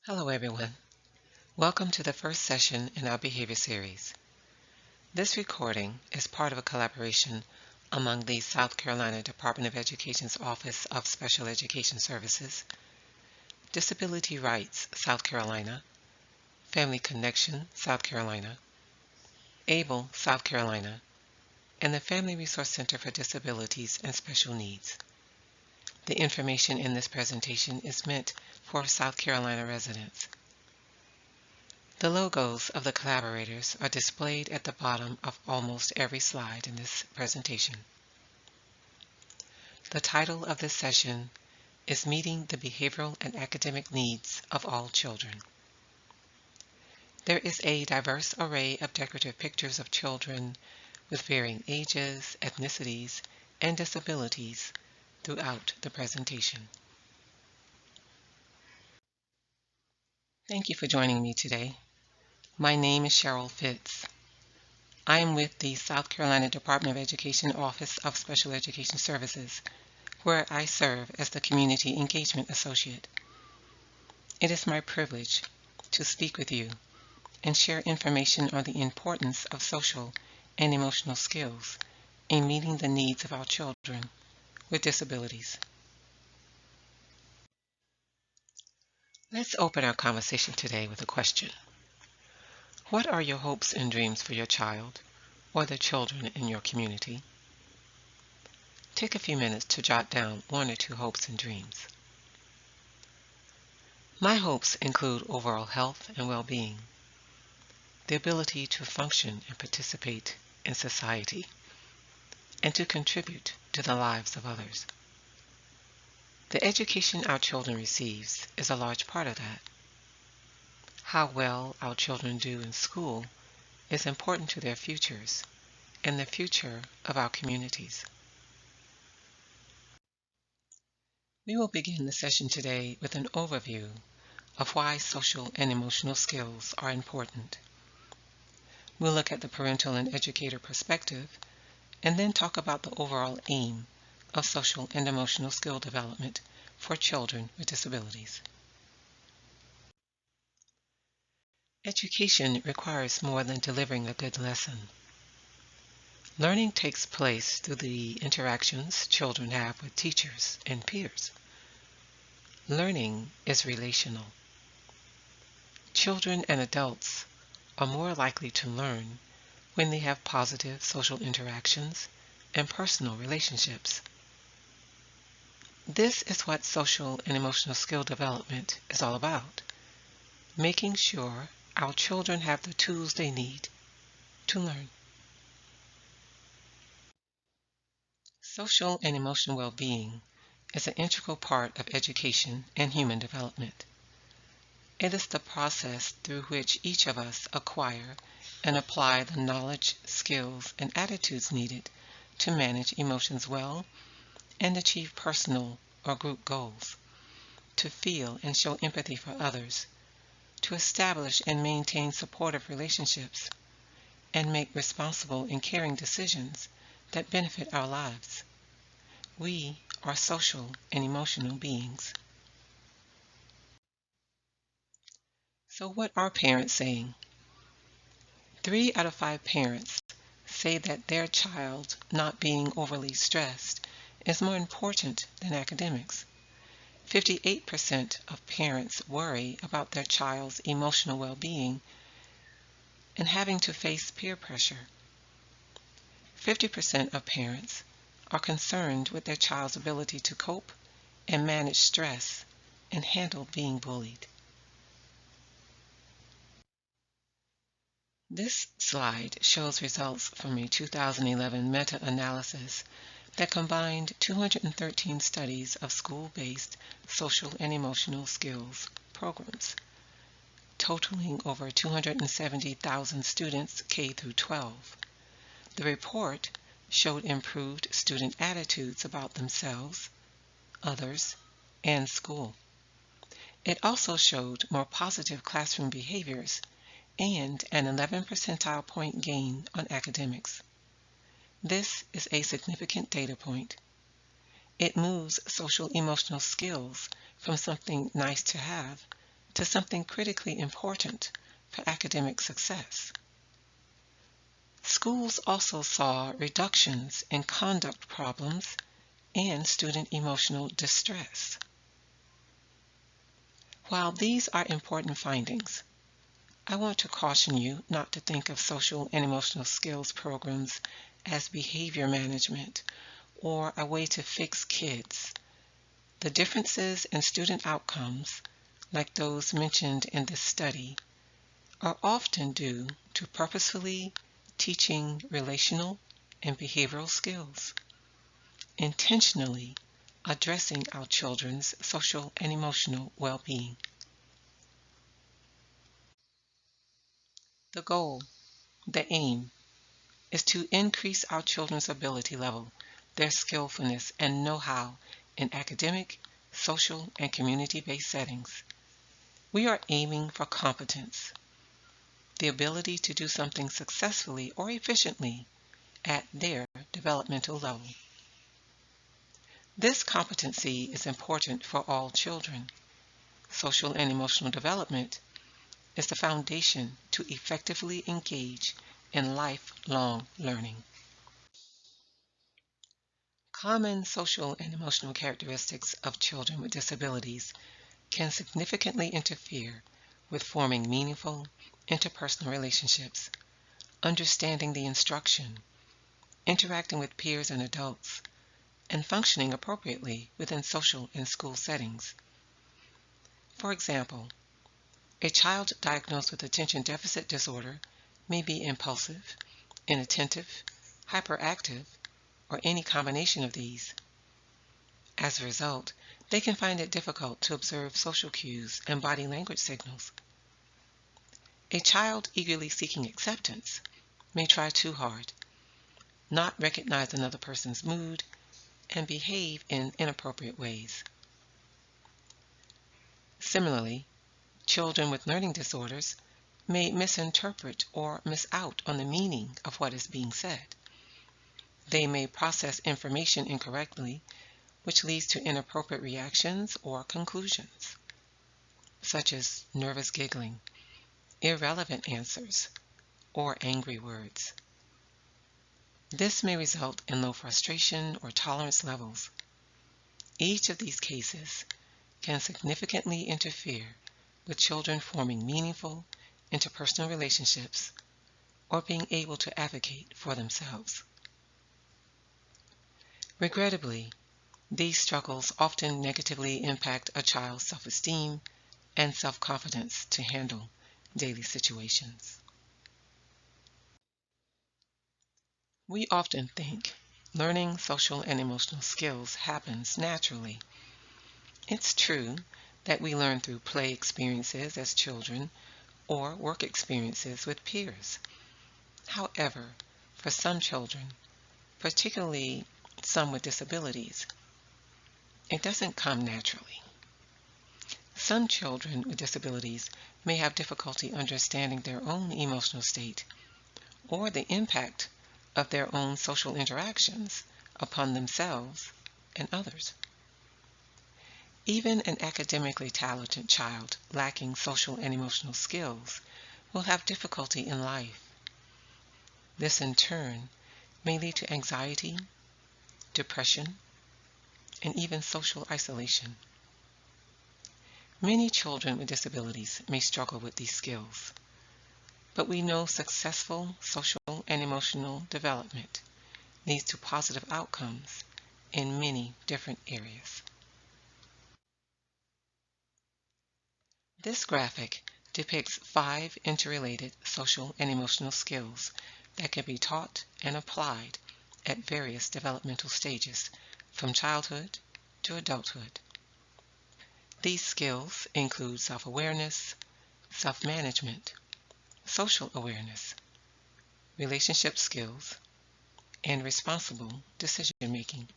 Hello everyone. Welcome to the first session in our behavior series. This recording is part of a collaboration among the South Carolina Department of Education's Office of Special Education Services, Disability Rights South Carolina, Family Connection South Carolina, ABLE South Carolina, and the Family Resource Center for Disabilities and Special Needs. The information in this presentation is meant for South Carolina residents. The logos of the collaborators are displayed at the bottom of almost every slide in this presentation. The title of this session is Meeting the Behavioral and Academic Needs of All Children. There is a diverse array of decorative pictures of children with varying ages, ethnicities, and disabilities throughout the presentation. Thank you for joining me today. My name is Cheryl Fitz. I am with the South Carolina Department of Education Office of Special Education Services, where I serve as the Community Engagement Associate. It is my privilege to speak with you and share information on the importance of social and emotional skills in meeting the needs of our children with disabilities. Let's open our conversation today with a question. What are your hopes and dreams for your child or the children in your community? Take a few minutes to jot down one or two hopes and dreams. My hopes include overall health and well-being, the ability to function and participate in society, and to contribute to the lives of others. The education our children receive is a large part of that. How well our children do in school is important to their futures and the future of our communities. We will begin the session today with an overview of why social and emotional skills are important. We'll look at the parental and educator perspective and then talk about the overall aim of social and emotional skill development for children with disabilities. Education requires more than delivering a good lesson. Learning takes place through the interactions children have with teachers and peers. Learning is relational. Children and adults are more likely to learn when they have positive social interactions and personal relationships. This is what social and emotional skill development is all about, making sure our children have the tools they need to learn. Social and emotional well-being is an integral part of education and human development. It is the process through which each of us acquire and apply the knowledge, skills, and attitudes needed to manage emotions well and achieve personal or group goals, to feel and show empathy for others, to establish and maintain supportive relationships, and make responsible and caring decisions that benefit our lives. We are social and emotional beings. So what are parents saying? 3 out of 5 parents say that their child not being overly stressed is more important than academics. 58% of parents worry about their child's emotional well-being and having to face peer pressure. 50% of parents are concerned with their child's ability to cope and manage stress and handle being bullied. This slide shows results from a 2011 meta-analysis that combined 213 studies of school-based social and emotional skills programs, totaling over 270,000 students K through 12. The report showed improved student attitudes about themselves, others, and school. It also showed more positive classroom behaviors and an 11 percentile point gain on academics. This is a significant data point. It moves social emotional skills from something nice to have to something critically important for academic success. Schools also saw reductions in conduct problems and student emotional distress. While these are important findings, I want to caution you not to think of social and emotional skills programs as behavior management or a way to fix kids. The differences in student outcomes, like those mentioned in this study, are often due to purposefully teaching relational and behavioral skills, intentionally addressing our children's social and emotional well-being. The goal, the aim, is to increase our children's ability level, their skillfulness and know-how in academic, social, and community-based settings. We are aiming for competence, the ability to do something successfully or efficiently at their developmental level. This competency is important for all children. Social and emotional development is the foundation to effectively engage in lifelong learning. Common social and emotional characteristics of children with disabilities can significantly interfere with forming meaningful interpersonal relationships, understanding the instruction, interacting with peers and adults, and functioning appropriately within social and school settings. For example, a child diagnosed with attention deficit disorder may be impulsive, inattentive, hyperactive, or any combination of these. As a result, they can find it difficult to observe social cues and body language signals. A child eagerly seeking acceptance may try too hard, not recognize another person's mood, and behave in inappropriate ways. Similarly, children with learning disorders may misinterpret or miss out on the meaning of what is being said. They may process information incorrectly, which leads to inappropriate reactions or conclusions, such as nervous giggling, irrelevant answers, or angry words. This may result in low frustration or tolerance levels. Each of these cases can significantly interfere with children forming meaningful interpersonal relationships or being able to advocate for themselves. Regrettably, these struggles often negatively impact a child's self-esteem and self-confidence to handle daily situations. We often think learning social and emotional skills happens naturally. It's true that we learn through play experiences as children or work experiences with peers. However, for some children, particularly some with disabilities, it doesn't come naturally. Some children with disabilities may have difficulty understanding their own emotional state or the impact of their own social interactions upon themselves and others. Even an academically talented child lacking social and emotional skills will have difficulty in life. This in turn may lead to anxiety, depression, and even social isolation. Many children with disabilities may struggle with these skills, but we know successful social and emotional development leads to positive outcomes in many different areas. This graphic depicts 5 interrelated social and emotional skills that can be taught and applied at various developmental stages from childhood to adulthood. These skills include self-awareness, self-management, social awareness, relationship skills, and responsible decision-making.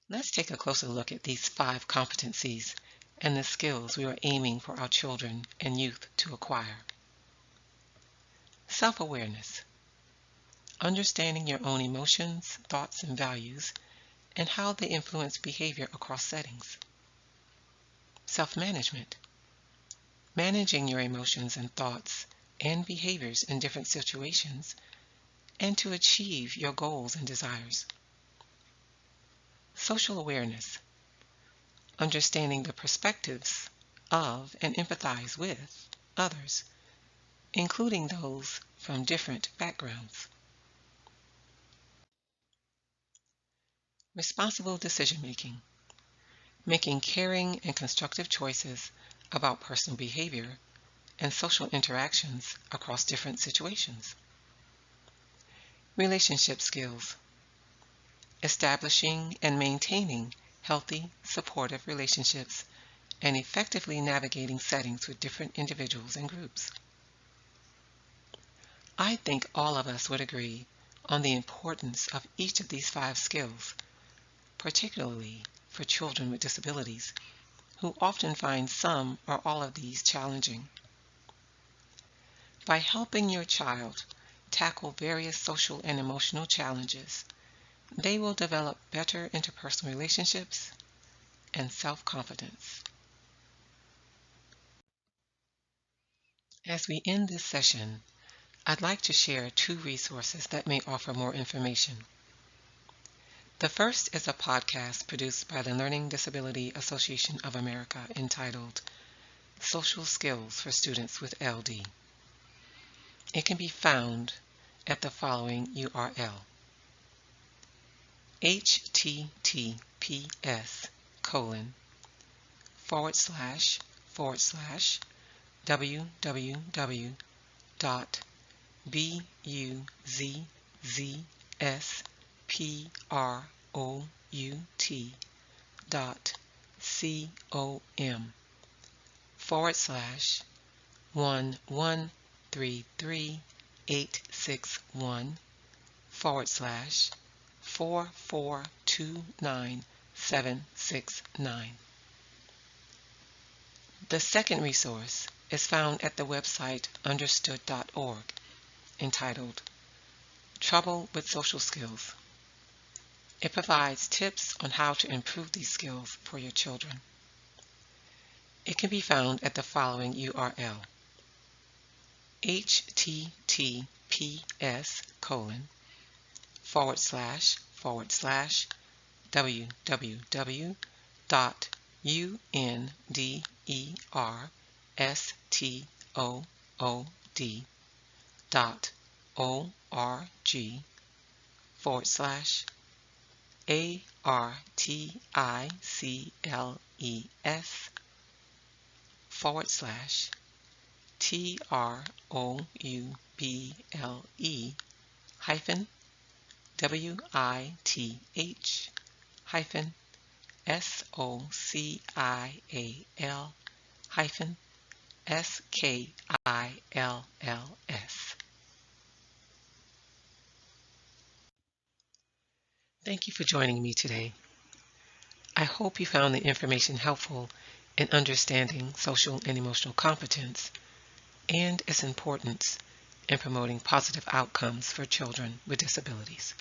Let's take a closer look at these 5 competencies and the skills we are aiming for our children and youth to acquire. Self-awareness. Understanding your own emotions, thoughts, and values, and how they influence behavior across settings. self-management, managing your emotions and thoughts and behaviors in different situations, and to achieve your goals and desires. Social awareness, understanding the perspectives of and empathize with others, including those from different backgrounds. Responsible decision-making, making caring and constructive choices about personal behavior and social interactions across different situations. Relationship skills, establishing and maintaining healthy, supportive relationships and effectively navigating settings with different individuals and groups. I think all of us would agree on the importance of each of these 5 skills, particularly for children with disabilities, who often find some or all of these challenging. By helping your child tackle various social and emotional challenges, they will develop better interpersonal relationships and self-confidence. As we end this session, I'd like to share 2 resources that may offer more information. The first is a podcast produced by the Learning Disability Association of America entitled Social Skills for Students with LD. It can be found at the following URL: https://www.buzz.com/1133861//4429769. The second resource is found at the website understood.org entitled Trouble with Social Skills. It provides tips on how to improve these skills for your children. It can be found at the following URL: withle-withle-social-skills-social-skills-skills. Thank you for joining me today. I hope you found the information helpful in understanding social and emotional competence and its importance in promoting positive outcomes for children with disabilities.